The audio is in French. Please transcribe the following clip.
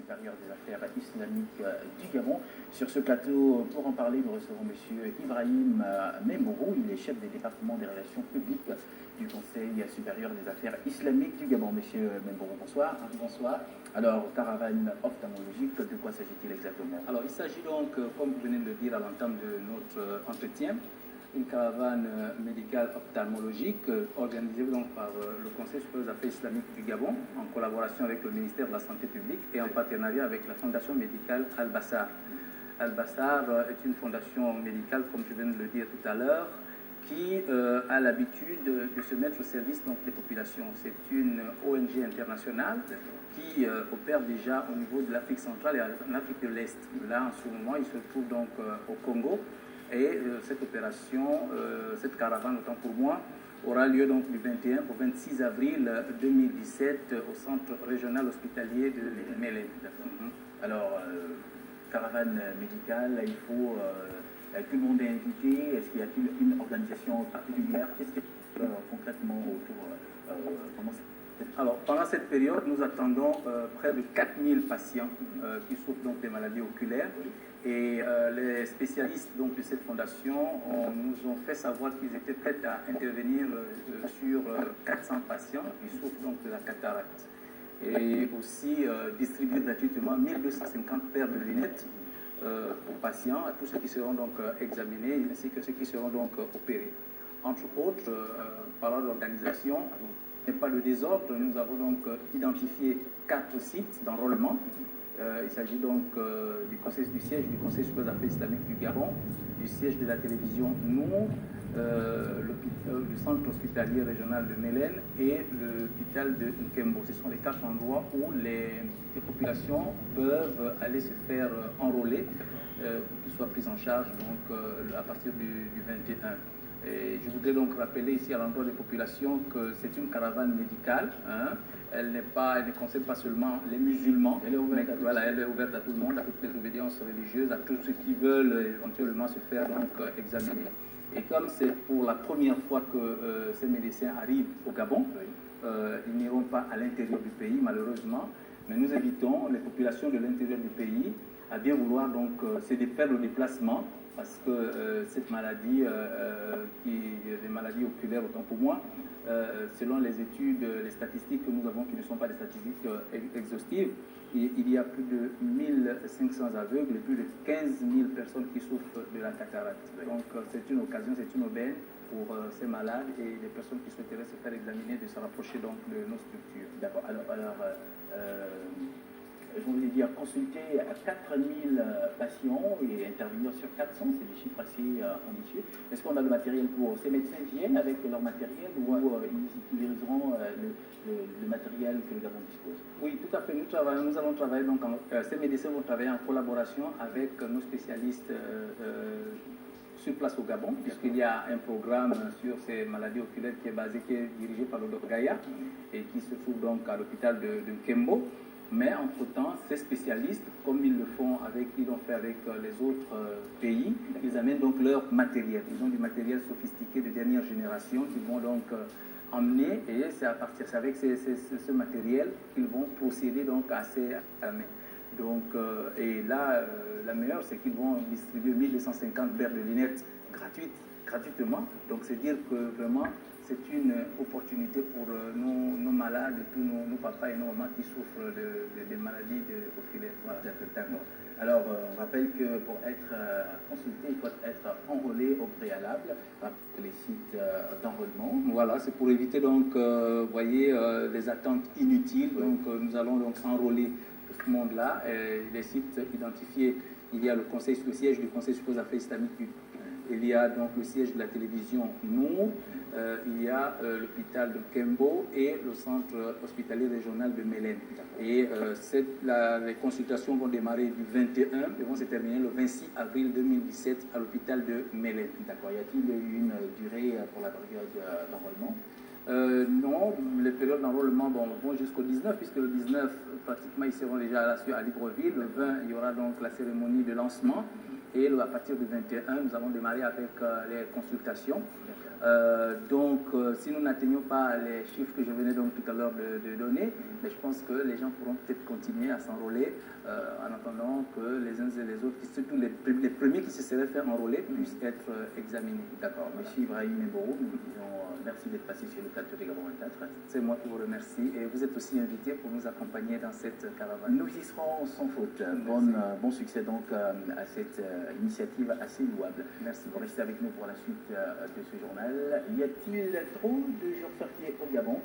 supérieur des affaires islamiques du Gabon. Sur ce plateau, pour en parler, nous recevons M. Ibrahim Membourou. Il est chef des départements des relations publiques du Conseil supérieur des affaires islamiques du Gabon. Monsieur Membourou, bonsoir. Bonsoir. Alors, caravane ophtalmologique, de quoi s'agit-il exactement? Alors, il s'agit donc, comme vous venez de le dire à l'entame de notre entretien, une caravane médicale ophtalmologique organisée donc par le Conseil supérieur des affaires islamiques du Gabon en collaboration avec le ministère de la Santé publique et en partenariat avec la fondation médicale Al-Bassar. Al-Bassar est une fondation médicale, comme je viens de le dire tout à l'heure, qui a l'habitude de se mettre au service donc, des populations. C'est une ONG internationale qui opère déjà au niveau de l'Afrique centrale et en Afrique de l'Est. Là, en ce moment, il se trouve donc au Congo. Et cette opération, cette caravane, autant pour moi, aura lieu donc du 21 au 26 avril 2017 au centre régional hospitalier de Mélène. Alors, caravane médicale, il faut... tout le monde est invité. Est-ce qu'il y a une organisation particulière? Qu'est-ce que concrètement autour Alors, pendant cette période, nous attendons près de 4000 patients qui souffrent donc des maladies oculaires. Et les spécialistes donc, de cette fondation nous ont fait savoir qu'ils étaient prêts à intervenir sur 400 patients qui souffrent donc de la cataracte. Et aussi distribuer gratuitement 1250 paires de lunettes aux patients, à tous ceux qui seront donc examinés, ainsi que ceux qui seront donc opérés. Entre autres, parlant de l'organisation, il n'y a pas de désordre, nous avons donc identifié 4 sites d'enrôlement. Il s'agit donc du siège du Conseil supérieur des affaires islamiques du Gabon, du siège de la télévision Nour, le centre hospitalier régional de Mélène et l'hôpital de Nkembo. Ce sont les 4 endroits où les populations peuvent aller se faire enrôler pour qu'ils soient pris en charge donc, à partir du 21. Et je voudrais donc rappeler ici à l'endroit des populations que c'est une caravane médicale. Hein. Elle ne concerne pas seulement les musulmans. Elle est ouverte, elle est ouverte à tout le monde, à toutes les obédiences religieuses, à tous ceux qui veulent éventuellement se faire donc, examiner. Et comme c'est pour la première fois que ces médecins arrivent au Gabon, ils n'iront pas à l'intérieur du pays malheureusement, mais nous invitons les populations de l'intérieur du pays à bien vouloir donc faire le déplacement parce que cette maladie, des maladies oculaires autant pour moi, selon les études, les statistiques que nous avons qui ne sont pas des statistiques exhaustives, il y a plus de 1500 aveugles et plus de 15 000 personnes qui souffrent de la cataracte. Donc c'est une occasion, c'est une aubaine pour ces malades et les personnes qui souhaiteraient se faire examiner de se rapprocher donc de nos structures. D'accord. Alors je voulais dire consulter à 4000 patients et intervenir sur 400, c'est des chiffres assez ambitieux. Est-ce qu'on a le matériel pour ces médecins viennent avec leur matériel ou ils utiliseront le matériel que le Gabon dispose? Oui, tout à fait. Nous allons travailler, donc, ces médecins vont travailler en collaboration avec nos spécialistes sur place au Gabon, puisqu'il y a un programme sur ces maladies oculaires qui est dirigé par le Dr Gaïa et qui se trouve donc à l'hôpital de Nkembo. Mais entre-temps, ces spécialistes, comme ils l'ont fait avec les autres pays, ils amènent donc leur matériel. Ils ont du matériel sophistiqué de dernière génération qu'ils vont donc emmener et c'est avec ce matériel qu'ils vont procéder donc à ces examens. Donc, et là, la meilleure, c'est qu'ils vont distribuer 1250 paires de lunettes gratuitement. Donc, c'est dire que vraiment, c'est une opportunité pour nos malades, tous nos papas et nos mamans qui souffrent des maladies oculaires. Voilà. D'accord. Alors, on rappelle que pour être consulté, il faut être enrôlé au préalable par les sites d'enrôlement. Voilà, c'est pour éviter donc, voyez, les attentes inutiles. Oui. Donc, nous allons donc enrôler tout ce monde-là. Les sites identifiés, il y a le siège du Conseil supérieur des affaires islamiques il y a donc le siège de la télévision Nour, il y a l'hôpital de Nkembo et le centre hospitalier régional de Mélène. Et les consultations vont démarrer du 21 et vont se terminer le 26 avril 2017 à l'hôpital de Mélène. D'accord. Y a-t-il une durée pour la période d'enrôlement? Non, les périodes d'enrôlement vont jusqu'au 19, puisque le 19, pratiquement, ils seront déjà à Libreville. Le 20, il y aura donc la cérémonie de lancement. Et à partir du 21, nous allons démarrer avec les consultations. Si nous n'atteignons pas les chiffres que je venais donc tout à l'heure de donner, mais je pense que les gens pourront peut-être continuer à s'enrôler en attendant que les uns et les autres, surtout les premiers qui se seraient fait enrôler, puissent être examinés. D'accord. Monsieur Ibrahim Mboro, nous vous disons merci d'être passé sur le plateau des Gabon 24. C'est moi qui vous remercie et vous êtes aussi invité pour nous accompagner dans cette caravane. Nous y serons sans faute. Bon succès donc à cette initiative assez louable. Merci. Vous restez avec nous pour la suite de ce journal. Y a-t-il trop de jours fériés au Gabon?